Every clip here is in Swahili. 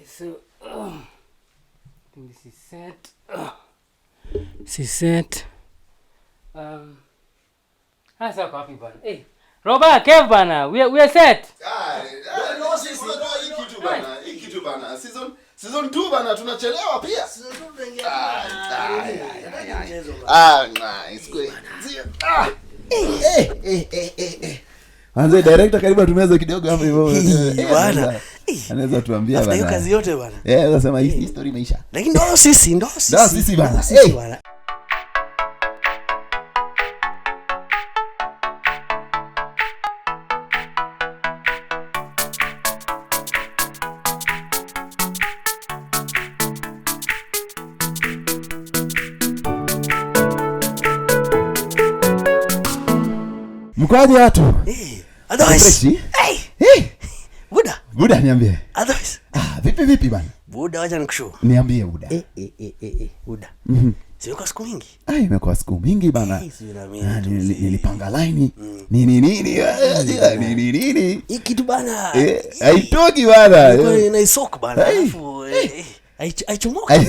so I think this is set. This is set. Hasa kwa wapi bana? Hey, Roba, Kev bana. We are set. No, sisi unajua hii kitu bana. Season 2 bana tunachelewa pia. Season 2 tunaingia. Nice great. Anze director karibu atumeze kidogo hapo hivyo. Bana. Anaweza tuambia bana. Hiyo kazi yote bana. Unasema hii story imeisha. Lakini ndo sisi bana. Bana. Mkoaje watu? Otherwise. Buda niambie. Otherwise. Vipi bana? Buda wacha nikushow. Niambie Buda. Buda. Sio siku mingi. Imekuwa siku mingi bana. Nilipanga line. Nini? Hii kitu bana. Haitoki bana. Inaisok bana. Alafu aichomoka.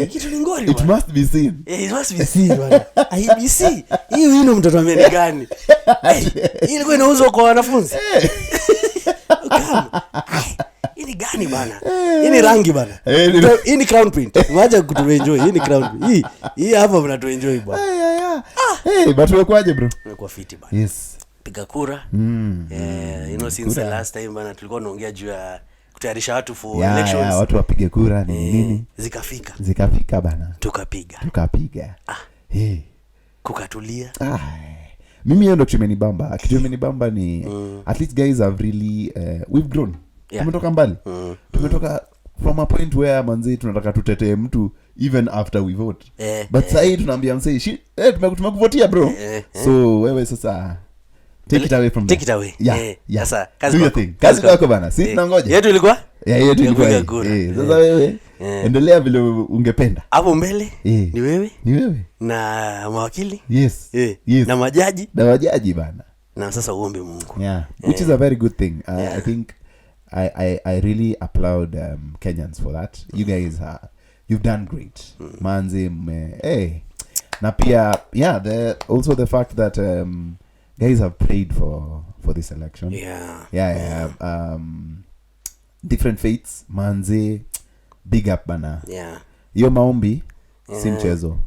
Kitu ni ngori bana. It must be seen. It must be seen bana. IBC. Hii wino mtoto ameni gani? Hii ilikuwa inauzwa kwa wanafunzi. Hii ni gani bana? Hii ni rangi bana. Hii ni crown print. Mwacha kutuenjoy. Hii ni crown print. Hii hapa mnatuenjoy bana. But umekwaje bro? Umekuwa fiti bana. Yes. Piga kura. Since the last time bana tulikuwa tunaongea juu ya kutayarisha watu for elections. Watu wapige kura nini? Zikafika bana. Tukapiga. Kukatulia. Mimi hiyo ndo kimenibamba. Kimenibamba ni at least guys have really we've grown. Tumetoka mbali. Tumetoka from a point where manzi tunataka tutetee mtu even after we vote. But sasa tunaambia msee tumekuvotia bro. So wewe sasa take it away from there. Take it away. Yeah. Sasa kazi kwako bana. Si tunangoja. Yetu ilikuwa? Yetu ilikuwa. Sasa wewe endelea vile ungependa. Hapo mbele ni wewe? Na mawakili? Yes. Na majaji bana. Na sasa uombe Mungu. Which is a very good thing. I think I really applaud Kenyans for that. You guys you've done great. Manzi na pia also the fact that guys have prayed for this election. Different faiths, manzi, big up bana. Hiyo maombi si mchezo.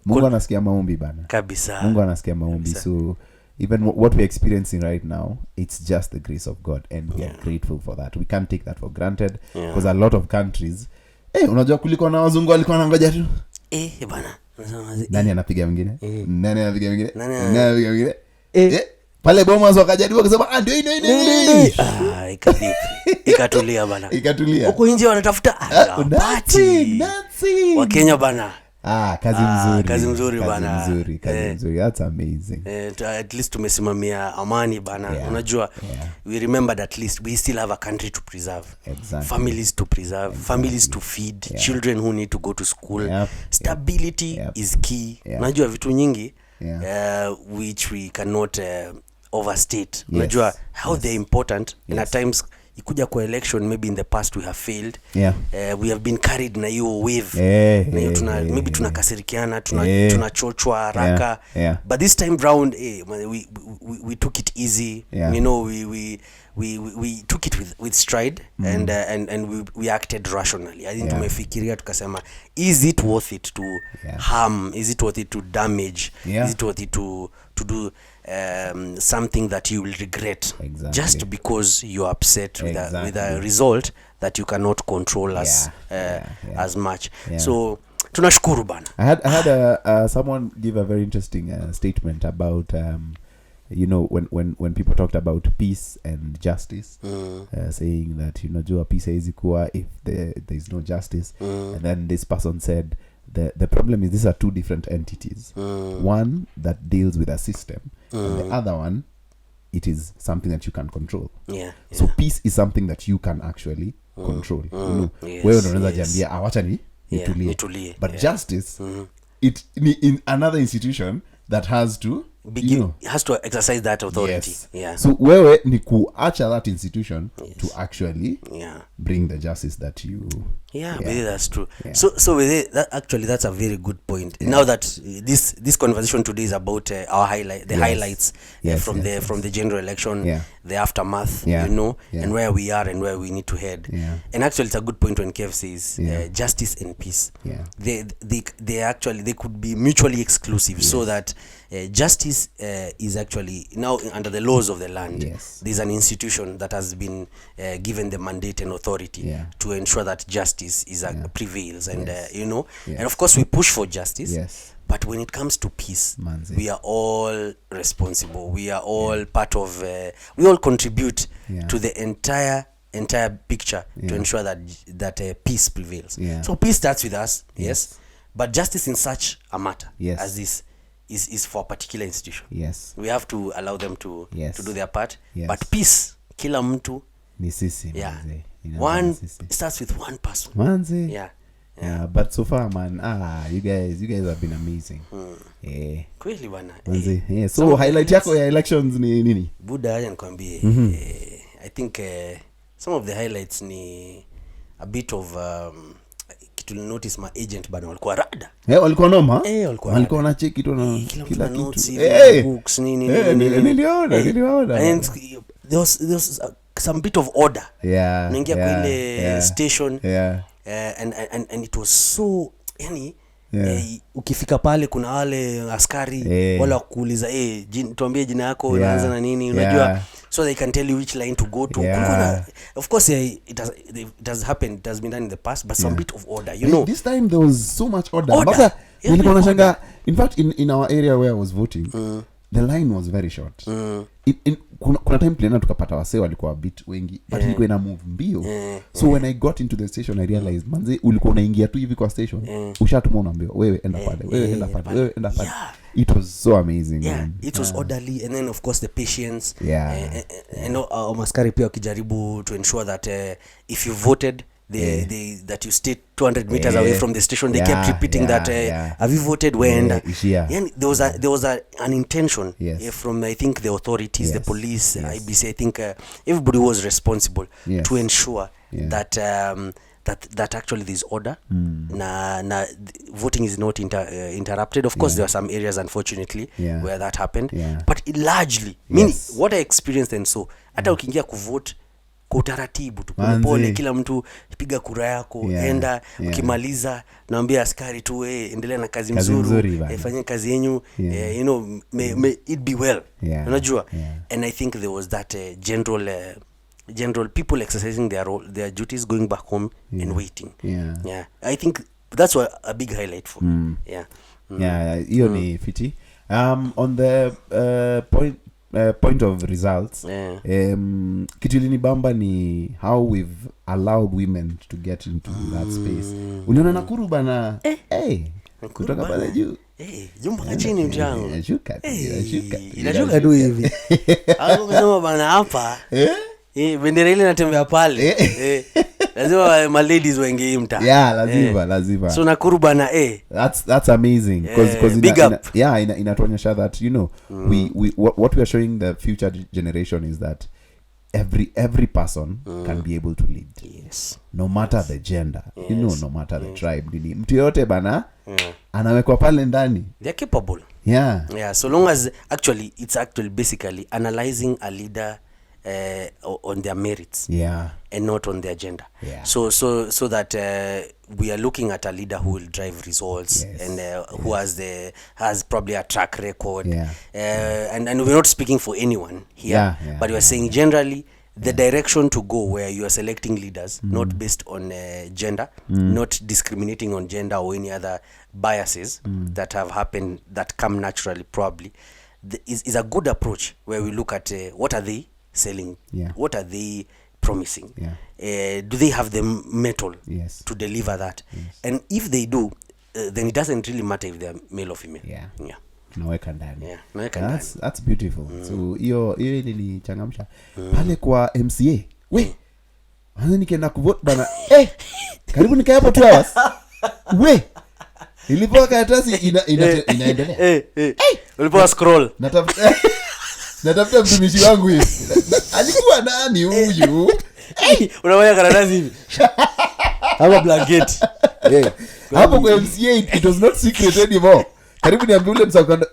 Mungu anasikia maombi bana. Kabisa. Mungu anasikia maombi. So even what we're experiencing right now, it's just the grace of God, and we are grateful for that. We can't take that for granted because a lot of countries unajua kuliko na wazungu walikuwa wanangoja tu bana. Nani anapiga mwingine? Pale Bomas wakajaribu kusema ndio ikatulia bana. Huko nje wanatafuta party. Wakenya bana. Kazi mzuri bana. Kazi mzuri. That's amazing. At least tumesimamia amani bana. Unajua we remember that at least we still have a country to preserve. Exactly. Families to preserve, families to feed, children who need to go to school. Stability is key. Unajua vitu nyingi which we cannot overstate. Unajua how they're important and at times ikuja kwa election maybe in the past we have failed. We have been carried na hiyo wave. Na hiyo maybe tunakasirikiana, tunachochwa haraka. But this time round we took it easy. You know, we took it with stride and we acted rationally. I think tumefikiria tukasema is it worth it to harm? Is it worth it to damage? Is it worth it to do something that you will regret just because you're upset with a result that you cannot control as much. So tunashukuru bana. I had someone give a very interesting statement about you know when people talked about peace and justice, saying that unajua peace haiwezi kuwa if there is no justice. And then this person said the problem is these are two different entities. One that deals with a system, and the other one, it is something that you can control. So peace is something that you can actually control. You know, wewe unaweza jambia awacha nitulie. But justice, it in another institution that has to has to exercise that authority. Yes. Yeah. So wewe ni kuacha that institution to actually bring the justice that you but that's true. So with it, that's a very good point. Now that this conversation today is about our highlights from the general election, the aftermath, and where we are and where we need to head. And actually it's a good point when Kev says justice and peace. They could be mutually exclusive, so that justice is actually now under the laws of the land. There's an institution that has been given the mandate and authority to ensure that justice prevails, and and of course we push for justice. But when it comes to peace, we are all responsible. We are all part of we all contribute to the entire picture to ensure that peace prevails. So peace starts with us, but justice in such a matter as this is for a particular institution. We have to allow them to do their part. But peace, kila mtu ni sisi. One starts with one person. But so far, man, you guys have been amazing. Kweli bana. So highlight yako ya elections ni nini? Buda aje nikwambie. I think some of the highlights ni a bit of kitu notice my agent bana walikuwa rada. Walikuwa noma? Walikuwa na check kitu na kila kitu. Books nini. Niliona. And there was some bit of order. Naingia kwa ile station. And it was so ukifika pale kuna wale askari wala kuuliza tuambie jina yako unaanza na nini, unajua, so they can tell you which line to go to. Of course it has happened, it has been done in the past, but some bit of order, this time there was so much order. Baba nilikuwa nashanga, in fact in our area where I was voting, the line was very short. Kuna time plena tukapata wasee walikuwa a bit wengi, but ilikuwa ina move mbio. So when I got into the station I realized manze ulikuwa unaingia tu hivi kwa station, ushatuma unaambiwa wewe enda pale, wewe enda pale. It was so amazing. It was orderly, and then of course the patience. Maskari pia wakijaribu to ensure that if you voted that you stayed 200 meters away from the station, they kept repeating that have you voted when there was an intention from, I think, the authorities, the police, IBC. I think everybody was responsible to ensure that that actually there's order. Na voting is not interrupted. Of course there are some areas unfortunately where that happened, but largely meaning what I experienced, and so hata ukiingia kuvote kwa utaratibu tu pole, kila mtu piga kura yako, enda ukimaliza naambia askari tu endelea na kazi mzuri, fanya kazi yenu, may it be well, unajua. And I think there was that general people exercising their duties, going back home and waiting. I think that's a big highlight for me. Hiyo ni fiti. On the point of results, kitu ilinibamba ni how we've allowed women to get into that space. Uliona Nakuru bana, kutoka pale juu, jumba chini mtangu, inashuka tu hivi. Hapo kusema bana hapa bendera ile inatembea pale, lazima my ladies wengi mta. Lazima. So Nakuru bana, that's amazing, because big up. Inatuonyesha that we what we are showing the future generation is that every person can be able to lead, no matter the gender, no matter the tribe, mtu yote bana anawekwa pale ndani, they're capable. So long as it's actually basically analyzing a leader on their merits and not on their gender. So that we are looking at a leader who will drive results, and who has probably a track record, and we're not speaking for anyone here, but we are saying generally the direction to go, where you are selecting leaders not based on gender, not discriminating on gender or any other biases that have happened, that come naturally probably, is a good approach, where we look at what are they selling, what are they promising, do they have the metal to deliver that, and if they do, then it doesn't really matter if they're male or female. Naweka ndani. That's beautiful. So hiyo ilinichangamsha pale kwa MCA. Anza nikienda kuvote bana, karibu nikae hapo 2 hours. ilipewa karatasi inaendelea ulipewa scroll natafuta mtumishi wangu hivi alikuwa nani huyu unaweka karatasi hivi ama blanket hapo kwa MCA it was not secret anymore. Karibu niambie ule msakando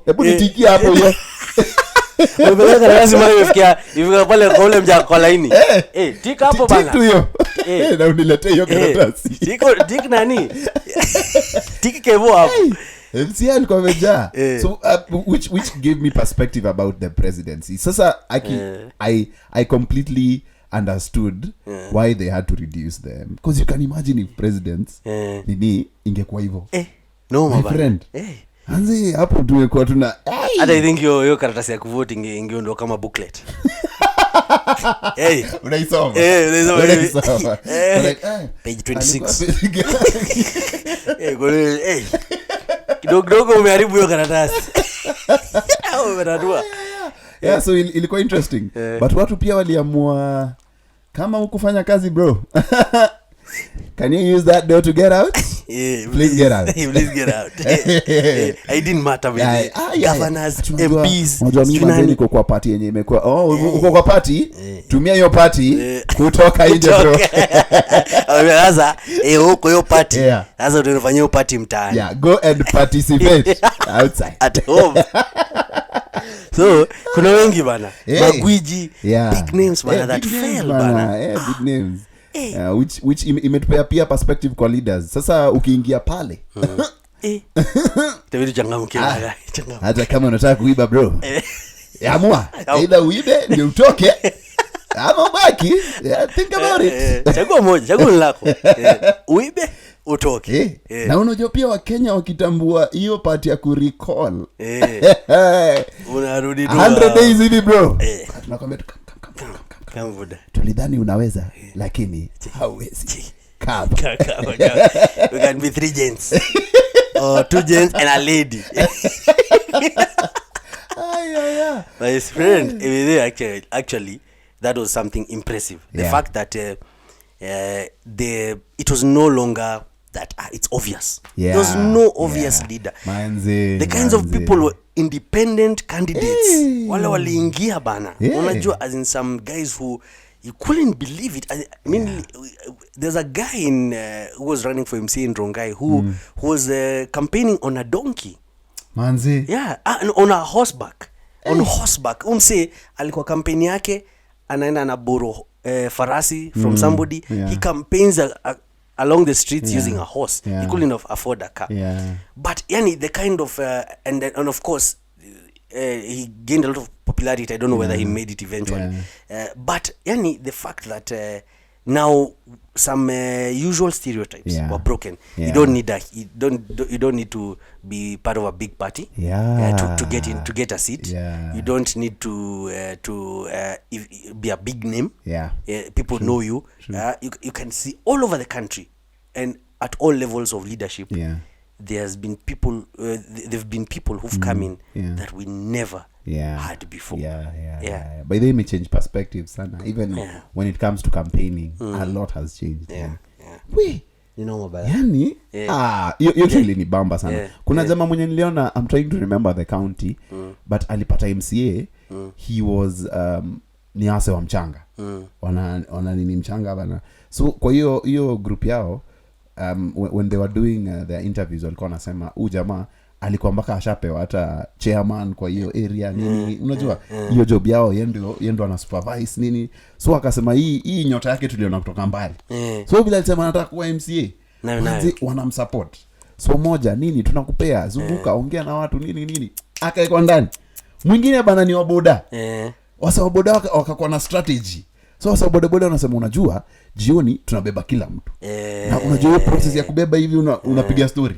hebu nitikia hapo hiyo unaweka karatasi mara ifika pale kwa ule mjako laini tika hapo bana tik hiyo na uniletee hiyo karatasi tik nani tik kevo hapo MCA alikuwa amejaa. So which gave me perspective about the presidency. Sasa I completely understood why they had to reduce them, because you can imagine if presidents nini ingekuwa hivyo no my friend anzi hapo tumekuwa tuna hata I think hiyo karatasi ya kuvote ingeondoa kama booklet unaisoma page 26 kidogo umeharibu hiyo karatasi umeradua so ilikuwa interesting but watu pia waliamua kama ukufanya kazi bro can you use that door to get out? Please get out. Please get out. I didn't matter with governors, MPs. Unajua mimi mazeni niko kwa party yenye imekuwa uko kwa party tumia hiyo party kutoka nje bro. Sasa huko hiyo party. Sasa tunafanya hiyo party mtaani. Go and participate outside at home. So kuna wengi bana magwiji big names bana that fail bana big names which imetupea pia perspective kwa leaders. Sasa ukiingia pale tabidi changamke hata kama unataka kuiba bro amua either uibe ndio utoke ama ubaki think about it chagua moja chagua lako uibe utoke na unajua pia Wakenya wakitambua hiyo part ya kurecall unarudi 100 days hivi bro tunakwambia kamvuda tulidhani unaweza lakini hauwezi kama we can be 3 gents or 2 gents and a lady my friend actually that was something impressive the fact that it was no longer that it's obvious there was no obvious leader the kinds of people were independent candidates wale waliingia bana unajua as in some guys who you couldn't believe it. I mean there's a guy who was running for MC in Rongai who was campaigning on a donkey on a horseback on horseback umse alikuwa kampeni yake anaenda na boro farasi from somebody he campaigns along the streets using a horse he couldn't afford a car but yani the kind of and of course he gained a lot of popularity. I don't know whether he made it eventually but yani the fact that now some usual stereotypes were broken. You don't need you don't need to be part of a big party to get a seat. You don't need to be a big name. People know you. You can see all over the country and at all levels of leadership. There's been people there've been people who've come in that we never had before. By the way, may change perspective sana. Even when it comes to campaigning, a lot has changed. You know about yani hiyo really ni bamba sana. Kuna jamaa mwenye niliona, I'm trying to remember the county, but alipata MCA. He was ni ase wa mchanga. Wana nini mchanga bana. So kwa hiyo group yao when they were doing their interviews walikuwa wanasema jamaa alikuwa mpaka ashapewa hata chairman kwa hiyo area nini unajua hiyo job yao yendo ana supervise nini, so akasema hii nyota yake tuliona kutoka mbali so bila alisema anataka kuwa MCA wanamsupport so moja nini tunakupea zunguka ongea na watu nini akaekwa ndani mwingine bana ni waboda wasa waboda wakakuwa na strategy. So wasa bodaboda wanasema unajua jioni tunabeba kila mtu na unajua hiyo process ya kubeba hivi unapiga story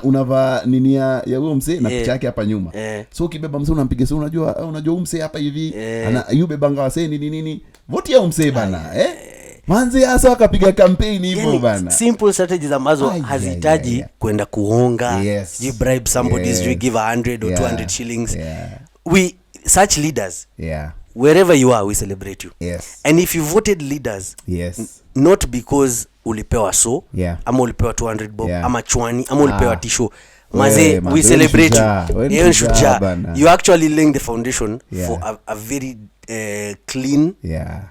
unavaa nini ya huyo msee na picha yake hapa nyuma so ukibeba msee unampiga story unajua msee hapa hivi ana yubebanga wasee nini vote ya msee bana manzi hasa wakapiga campaign hivyo bana simple strategies ambazo hazitaji kwenda kuonga you bribe somebody you give 100 or 200 shillings we such leaders wherever you are we celebrate you and if you voted leaders not because ulipewa so ama ulipewa 200 bob ama chwani ama ulipewa tisho maze we celebrate you shujaa you actually laying the foundation for a very clean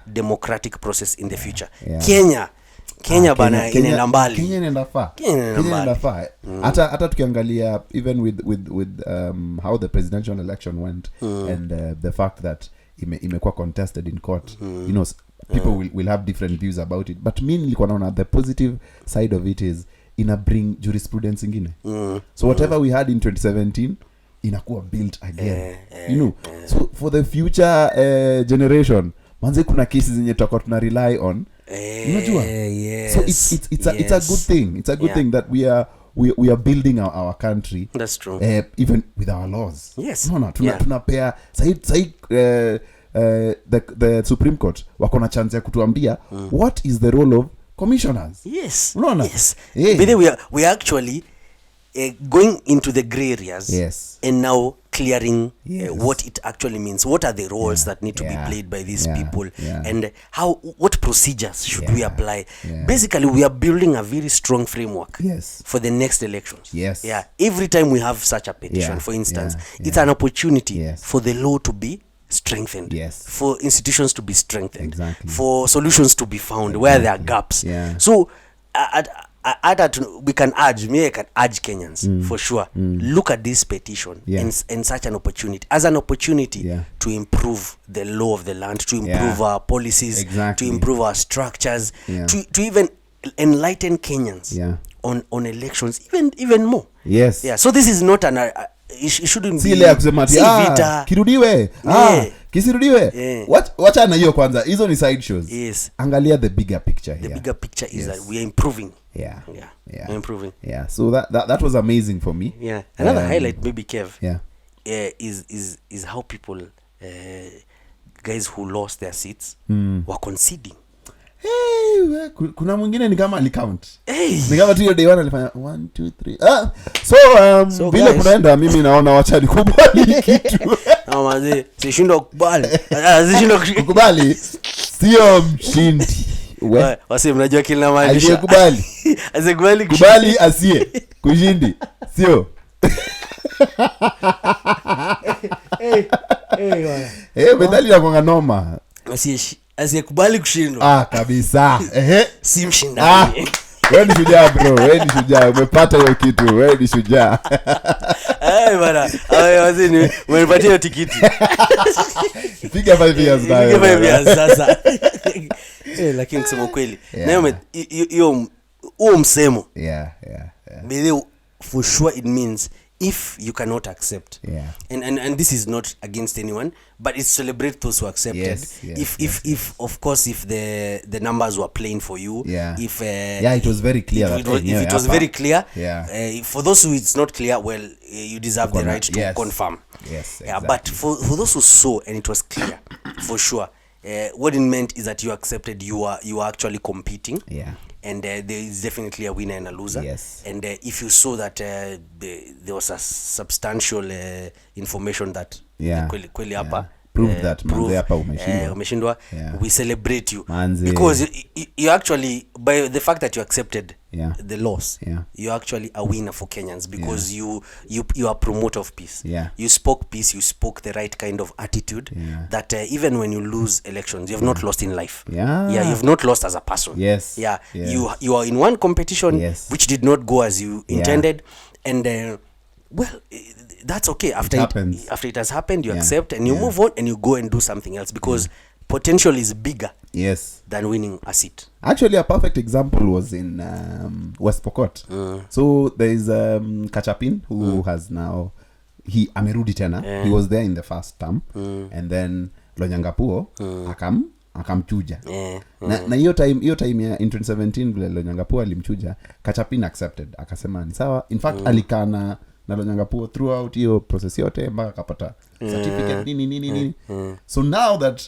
democratic process in the future. Kenya bana inaenda mbali. Kenya inaenda far. Hata tukiangalia even with how the presidential election went and the fact that imekuwa contested in court, you know, people will have different views about it, but me nilikuwa naona the positive side of it is ina bring jurisprudence ingine. So whatever we had in 2017 inakuwa built again, you know. So for the future generation manze kuna cases zenye tutakuwa tuna rely on, unajua. So it's a good thing. It's a good thing that we are building our country. That's true. Even with our laws. Yes. No, tunapea sahi the Supreme Court wako na chance ya kutuambia what is the role of commissioners. Yes. Unaona? Yes. But we are actually going into the gray areas and now clearing what it actually means. What are the roles that need to be played by these people and what procedures should we apply? Basically, we are building a very strong framework for the next elections. Every time we have such a petition, for instance, it's an opportunity for the law to be strengthened, for institutions to be strengthened, for solutions to be found where there are gaps. So we can urge, I can urge Kenyans for sure, look at this petition and such an opportunity as an opportunity to improve the law of the land, to improve our policies, to improve our structures, to even enlighten Kenyans on elections even more. So this is not an it shouldn't be vita kirudiwe kisirudiwe. Wacha na hiyo kwanza, hizo ni side shows. Angalia the bigger picture here. The bigger picture is that we are improving. We're improving. So that was amazing for me. Another highlight maybe, Kev, is how people guys who lost their seats were conceding. Kuna mwingine ni kama alicount. Ni kama tu day 1 alifanya 1 2 3. So bila kunaenda mimi naona wacha nikubali kitu. Maze sishindwa kukubali. Sio mshindi. Wasi mnajua kila mali. Asikubali. Kubali asiye kushindi. Sio. Medali ya kwa noma. Asikubali kushindwa. Kabisa. Si mshindani. Wewe ni shujaa bro, wewe ni shujaa. Umepata hiyo kitu, wewe ni shujaa. Bana, wazini, umenipatia hiyo tikiti. Piga 5 years na. Piga 5 years sasa. Lakini kusema kweli, na hiyo msemo. But for sure it means if you cannot accept, and this is not against anyone, but it celebrates those who accepted. If of course if the numbers were playing for you, if it was very clear if it was very clear, for those who it's not clear, well, you deserve the right to confirm. Exactly. But for those who saw and it was clear, for sure, what it meant is that you accepted, you are actually competing. And there is definitely a winner and a loser. And if you saw that there was a substantial information that kweli hapa prove that manze hapa umeshindwa, we celebrate you manze. Because you actually, by the fact that you accepted the loss, you're actually a winner for Kenyans, because you are a promoter of peace. You spoke peace, you spoke the right kind of attitude, that even when you lose elections, you have not lost in life. You've not lost as a person. You are in one competition which did not go as you intended, and well, that's okay. After it has happened, you accept and you move on and you go and do something else, because potential is bigger than winning a seat. Actually, a perfect example was in West Pokot. So there is Kachapin who has now, he amerudi tena. He was there in the first term, and then Lonyangapuo akamchuja. Na hiyo time ya in 2017 vile Lonyangapuo alimchuja, Kachapin accepted, akasema ni sawa. In fact alikana na Lonyangapuo throughout hiyo process yote mpaka akapata certificate nini. So now that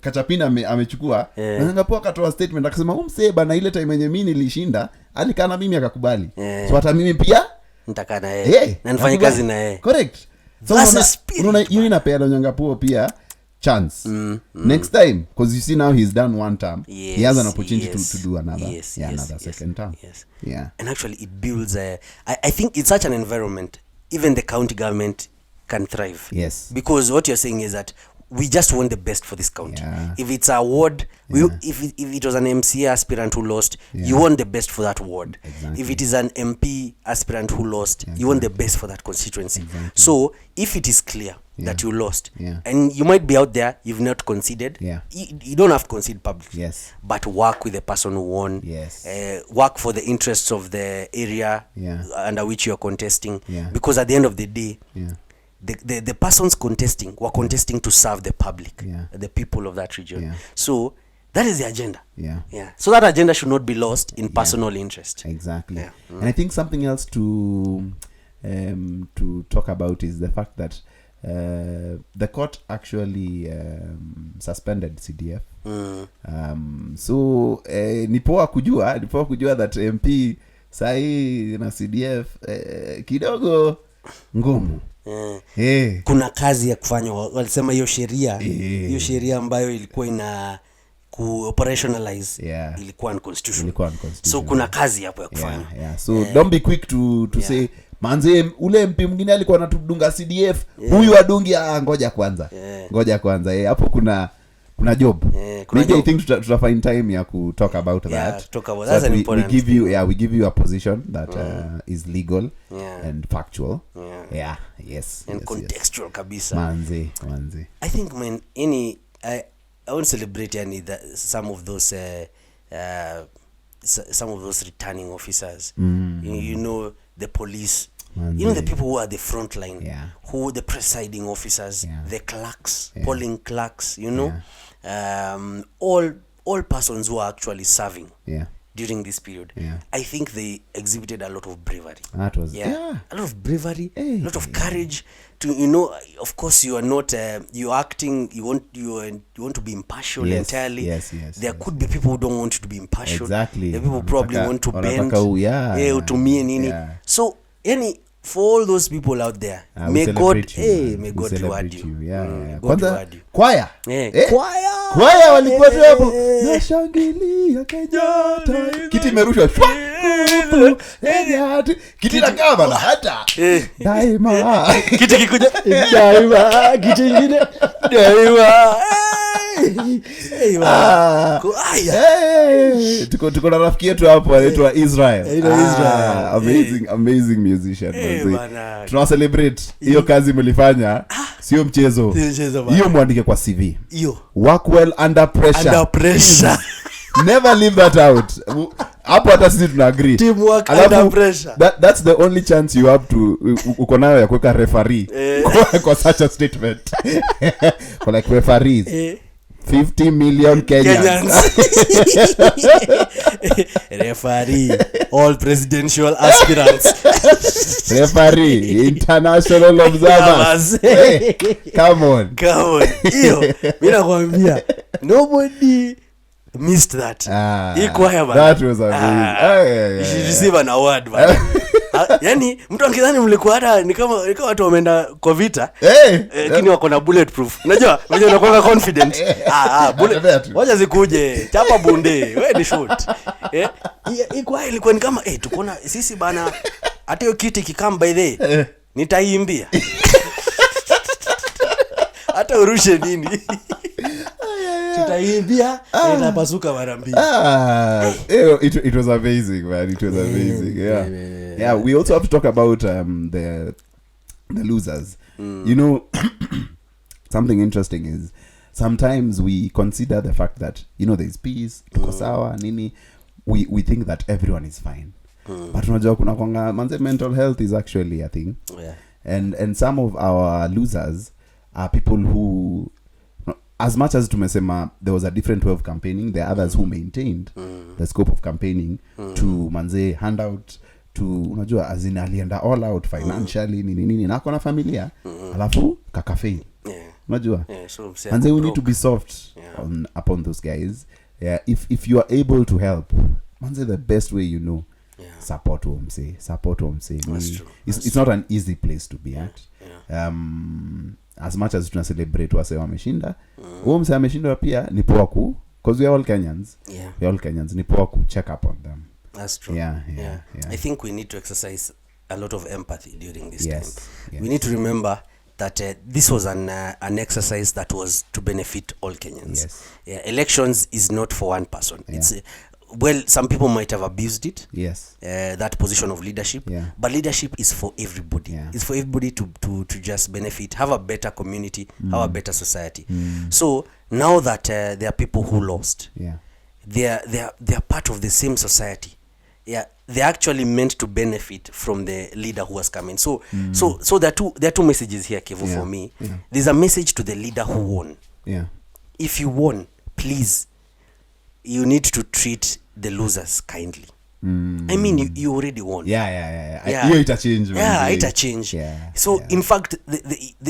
Kachapina amechukua, Lonyangapuo akatoa statement akasema mseba na ile time yenye mimi nilishinda alikana mimi akakubali. So hata mimi pia nitaka na yeye na nifanye kazi na yeye. Correct. So unaona hiyo inapea Lonyangapuo pia chance next time, because you see now he's done one term. He has an opportunity to do another second term. Yeah. And actually it builds I think it's such an environment even the county government can thrive. Yes. Because what you're saying is that we just want the best for this county. If it's a ward, if it was an MCA aspirant who lost, you want the best for that ward. Exactly. If it is an MP aspirant who lost, you want the best for that constituency. So if it is clear that you lost, and you might be out there, you've not conceded, you don't have to concede publicly, but work with the person who won, work for the interests of the area under which you're contesting, because at the end of the day, the persons contesting were contesting to serve the public, the people of that region. So that is the agenda. So that agenda should not be lost in personal interest. Exactly. And I think something else to talk about is the fact that the court actually suspended CDF. So ni poa kujua that MP sahi na CDF kidogo ngumu. Kuna kazi ya kufanywa. Walisema hiyo sheria ambayo ilikuwa ina operationalize ilikuwa unconstitutional. So kuna kazi hapo ya kufanya. So don't be quick to say manze ule MP mwingine alikuwa anatudunga CDF, huyu adungi, ngoja kwanza. Hapo kuna job. Maybe I think to find time ya ku talk about that. That's an important. We give you a position that is legal and factual. Yes. And contextual kabisa. Manze. I think I won't celebrate some of those returning officers. You know, the police, Manze. You know, the people who are the front line, who the presiding officers, the clerks, polling clerks, you know, all persons who are actually serving during this period. I think they exhibited a lot of bravery. That was a lot of bravery, a lot of courage to, you know, of course you are not you're acting, you want to be impartial entirely. There could be people who don't want you to be impartial. Exactly. The people probably want to bend utumie nini. So for all those people out there, may God reward you. God reward you. Choir walikuwa hapo nashangilia Kenyatta, kiti imerushwa kiti na kama na hata daima kiti kikuja daima kiti nyingine daima tuko na rafiki yetu hapo anaitwa Israel. Amazing musician. Tuna celebrate hiyo kazi mlifanya, sio mchezo. Hiyo muandike kwa CV. Work well under pressure. Never leave that out. Hapo hata sisi tuna agree. Teamwork under pressure. That's the only chance you have to uko nayo ya kuweka referee kwa such a statement. For like referees. 50 million Kenyans. Referee, all presidential aspirants. Referee, international observers. Hey, come on. Iyo, mimi nakwambia, nobody missed that. That was amazing. You should receive an award, man. Yani mtu angedhani mlikuwa hata ni kama watu wameenda kwa vita, lakini wako na bulletproof. Unajua unakuwa confident. Bullet. Wacha zikuje, chapa bunde, wewe ni shoot. Ilikuwa ni kama tukona sisi bana, hata hiyo kiti kikam by the nitaimbia. Hata urushe nini. Tutaimbia itapasuka mara mbili. It was amazing, man. It was amazing. Yeah, we also have to talk about the losers. You know, something interesting is sometimes we consider the fact that, you know, there's peace, tuko sawa nini, we think that everyone is fine. But unajua kuna kwanga mental health is actually a thing. And some of our losers are people who, as much as tumesema there was a different way of campaigning, there are others who maintained the scope of campaigning to hand out to, unajua, as in alienda all out financially nini na kuna familia alafu kakafail. Unajua, manze we need to be soft upon those guys. If you are able to help, manze the best way, you know, support what I'm saying. It's not an easy place to be at. as much as tuna celebrate wase wameshinda, huo mse ameshinda pia ni poa because we are all Kenyans. Yeah. We are all Kenyans. Ni poa check up on them. That's true. Yeah. I think we need to exercise a lot of empathy during this Yes. time. We need to remember that this was an exercise that was to benefit all Kenyans. Yes. Yeah, elections is not for one person. Yeah. It's well, some people might have abused it. Yes. That position of leadership. Yeah. But leadership is for everybody. Yeah. It's for everybody to just benefit, have a better community, have a better society. So now that there are people who lost, Yeah. they are part of the same society. Yeah, they're actually meant to benefit from the leader who has come in. So there are two messages here, Kevo, for me. Yeah. There's a message to the leader who won. Yeah. If you won, please, you need to treat the losers kindly. I mean, you already won. Yeah. Yeah. Hiyo ita change. Yeah, it a change. Yeah. So in fact,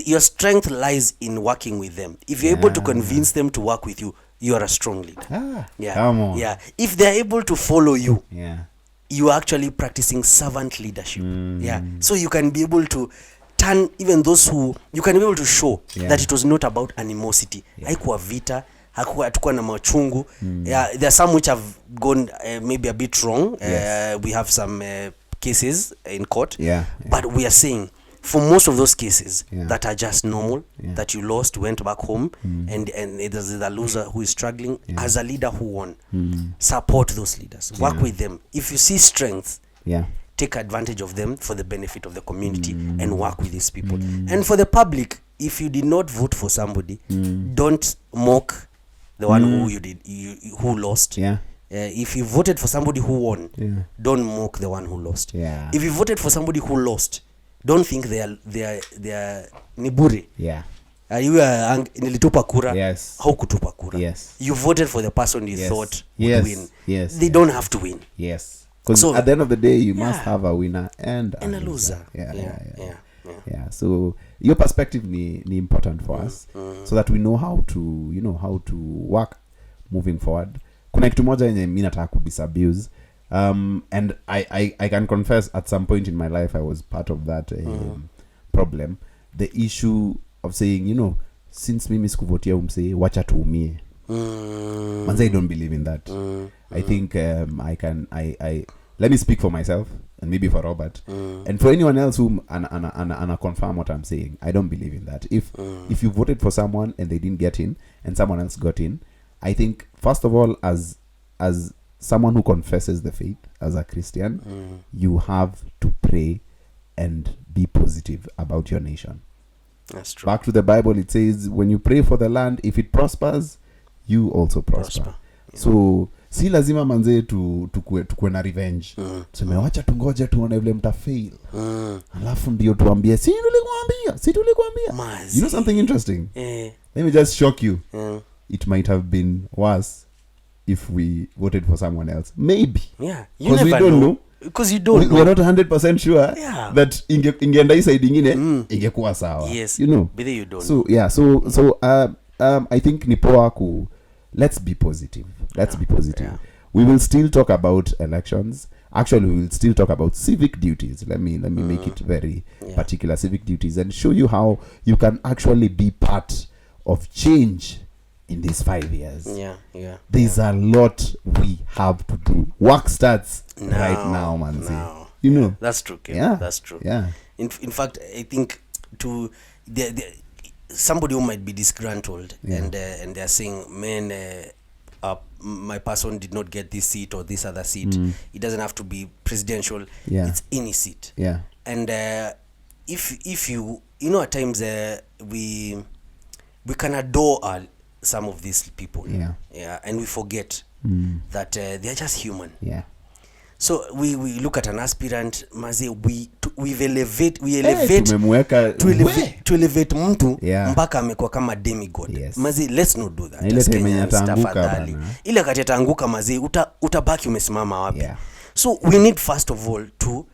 your strength lies in working with them. If you're able to convince them to work with you, you are a strong leader. Yeah. Come on. Yeah. If they're able to follow you, Yeah. you are actually practicing servant leadership. Yeah. So you can be able to turn even those who, you can be able to show that it was not about animosity. Haikuwa vita, hatukuwa na machungu. Yeah, there are some which have gone maybe a bit wrong. We have some cases in court. But we are saying for most of those cases that are just normal, that you lost, went back home, and there's the loser who is struggling, as a leader who won, support those leaders, work with them. If you see strength, take advantage of them for the benefit of the community and work with these people. And for the public, if you did not vote for somebody, don't mock the one who who lost. If you voted for somebody who won, don't mock the one who lost. If you voted for somebody who lost, don't think they are niburi. You are nilitupa kura. How kutupa kura? You voted for the person you thought would win. They don't have to win. Because at the end of the day, you must have a winner and a loser. Yeah. So your perspective ni important for us, so that we know how to work moving forward. Kuna kitu moja yenye mimi nataka ku disabuse, and I can confess at some point in my life I was part of that problem. The issue of saying, since mimi sikuvotia umse, wacha tuumie. Manze, I don't believe in that. I think let me speak for myself and maybe for Robert and for anyone else who ana confirm what I'm saying. I don't believe in that. If you voted for someone and they didn't get in and someone else got in, I think first of all, as someone who confesses the faith, as a Christian, you have to pray and be positive about your nation. That's true. Back to the Bible, it says when you pray for the land, if it prospers, you also prosper. So si lazima manze tukue na revenge. Tumewacha tungoje tuone vile mta fail. Alafu ndio tuambie si tulikwambia. You know something interesting? Let me just shock you. It might have been worse if we voted for someone else. Maybe. Because we don't know. Because you don't know. We're not 100% sure that ingeenda hii side ingine ingekuwa sawa. But you don't. So I think ni poa let's be positive. We will still talk about elections. Actually, we will still talk about civic duties. Let me make it very particular. Civic duties, and show you how you can actually be part of change in these 5 years. There's a lot we have to do. Work starts right now, man. That's true. That's true. In fact, I think to somebody who might be disgruntled and they're saying, man, my person did not get this seat or this other seat. It doesn't have to be presidential. It's any seat. And if you at times we can adore some of these people. And we forget that they're just human. So we look at an aspirant, maze, we elevate mtu mpaka amekuwa kama demigod. Maze, let's not do that. Ile kati ataanguka maze, utabaki umesimama wapi. So we need first of all to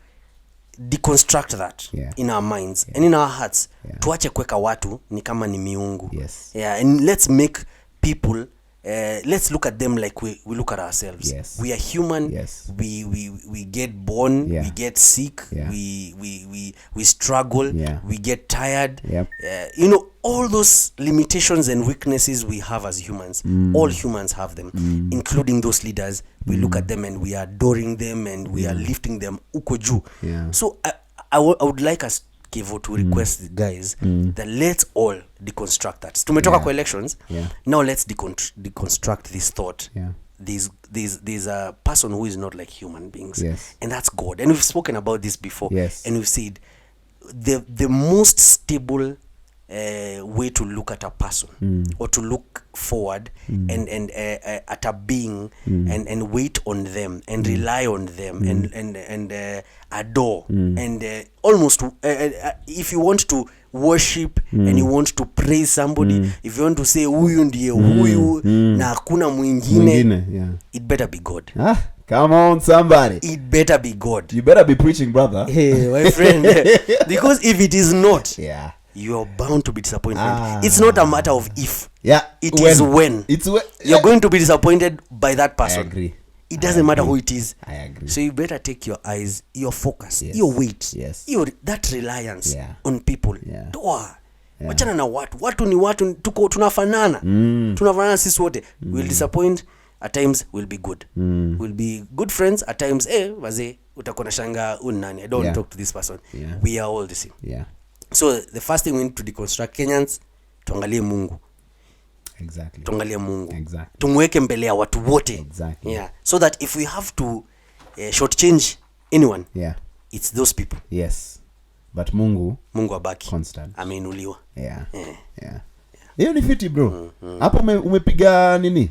deconstruct that in our minds and in our hearts. Tuache kuweka watu ni kama ni miungu. And let's make people let's look at them like we look at ourselves. Yes. We are human. Yes. We get born. Yeah. We get sick. Yeah. We struggle. Yeah. We get tired. Yep. All those limitations and weaknesses we have as humans. All humans have them, including those leaders. We look at them and we are adoring them and we are lifting them uko juu. Yeah. So I would like us, Kevo, to request the guys that let's all deconstruct that. Tumetoka kwa elections. Yeah. Now let's deconstruct this thought. Yeah. There's a person who is not like human beings. Yes. And that's God. And we've spoken about this before. Yes. And we've said the most stable way to look at a person or to look forward and at a being and wait on them and rely on them and adore and almost if you want to worship and you want to praise somebody, if you want to say huyu ndiye huyu na hakuna mwingine, it better be God. Come on, somebody. It better be God. You better be preaching, brother. Hey, my friend. Because if it is not, Yeah. you're bound to be disappointed. It's not a matter of if. Yeah. It is when. It's when. You're going to be disappointed by that person. I agree. It doesn't matter who it is. I agree. So you better take your eyes, your focus, Yes. your weight, Yes. that reliance Yeah. on people. Yeah. Toa. Wachana na watu ni watu, tunafanana. Tunafanana sisi wote. We'll disappoint, at times we'll be good. We'll be good friends, at times wazee utakona shanga unani. I don't talk to this person. Yeah. We are all the same. Yeah. So the first thing we need to deconstruct, Kenyans, tuangalie Mungu. Exactly. Tuangalie Mungu. Exactly. Tumweke mbele ya watu wote. Exactly. Yeah. So that if we have to shortchange anyone, Yeah. it's those people. Yes. But Mungu Abaki. constant. Ameinuliwa. Yeah. Yeah. Hiyo ni fiti bro. Hapo umepiga nini?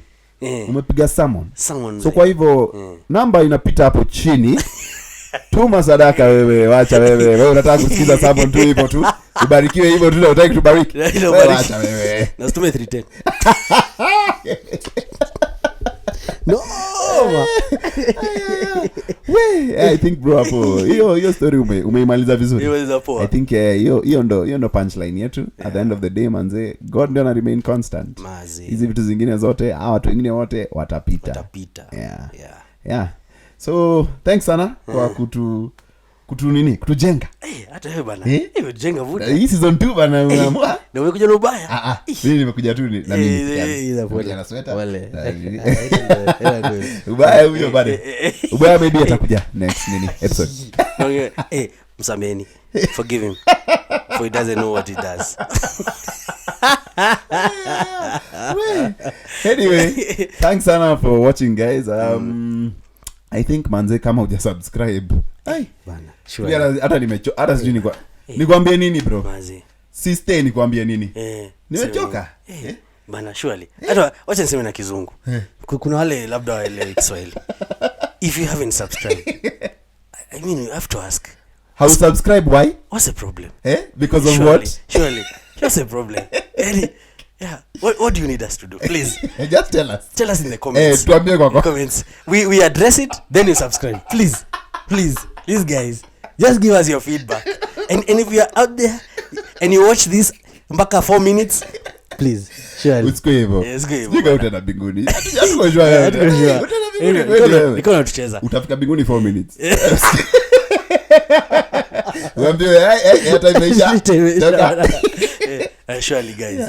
Umepiga summon. So kwa hivyo namba inapita hapo chini. Tuma sadaka wewe, wacha wewe unataka kusikiza summon tu hivyo tu. Ubarikiwe hivyo tu, unataka tubariki. Wacha wewe. Na tume 310. No. I think bro hapo hiyo story umeimaliza vizuri. I think hiyo ndo punchline yetu. At the end of the day manze, God ndio ana remain constant. Hizi vitu zingine zote watu wengine wote watapita. Yeah. So thanks sana kwa kutujenga. Hata wewe bana. Wewe jenga vuta. Hii season 2 bana unaamua. Na umekuja na ubaya. Mimi nimekuja tu na mimi. Ile na sweater. Wale. Ubaya huyo bado. Ubaya maybe atakuja next episode. Msameni. Forgive him. For he doesn't know what he does. Anyway, thanks sana for watching guys. I think manze kama uja subscribe. Bana. Sure. Hata sijui nikwambie nini bro. Mazi. Sister nikwambie nini? Nimechoka. Bana surely. Hata wacha niseme na Kizungu. Kuna wale labda waelewe Kiswahili. If you haven't subscribed, I mean you have to ask. How subscribe why? What's the problem? Because of what? Surely. What's the problem? Yeah. What do you need us to do? Please. Just tell us. Tell us in the comments. Tuambie kwa comments. We address it, then you subscribe. Please. Please guys. Just give us your feedback. And if you are out there and you watch this mpaka 4 minutes, please. Surely. Let's go hivyo. Yes, go hivyo. Sika utenda binguni. Hatukojua wewe. Niko tucheza. Utafika binguni 4 minutes. Waambie hata imeisha. Surely guys.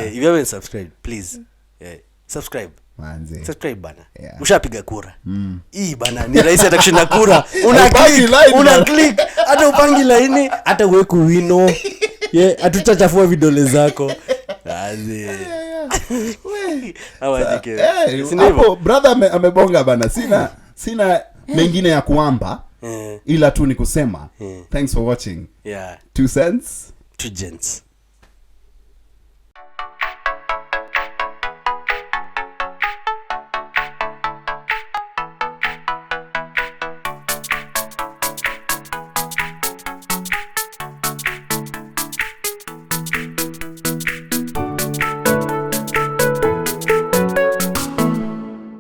If you haven't subscribed, please subscribe. Manze. Subscribe bana. Ushapiga kura. Hii bana ni rahisi atakushinda kura. Una click hata upangi line hata uweke wino. Hatutachafua vidole zako. Azi. Hapo brother amebonga bana. Sina mengine ya kuamba. Ila tu ni kusema thanks for watching. 2 cents 2 gents.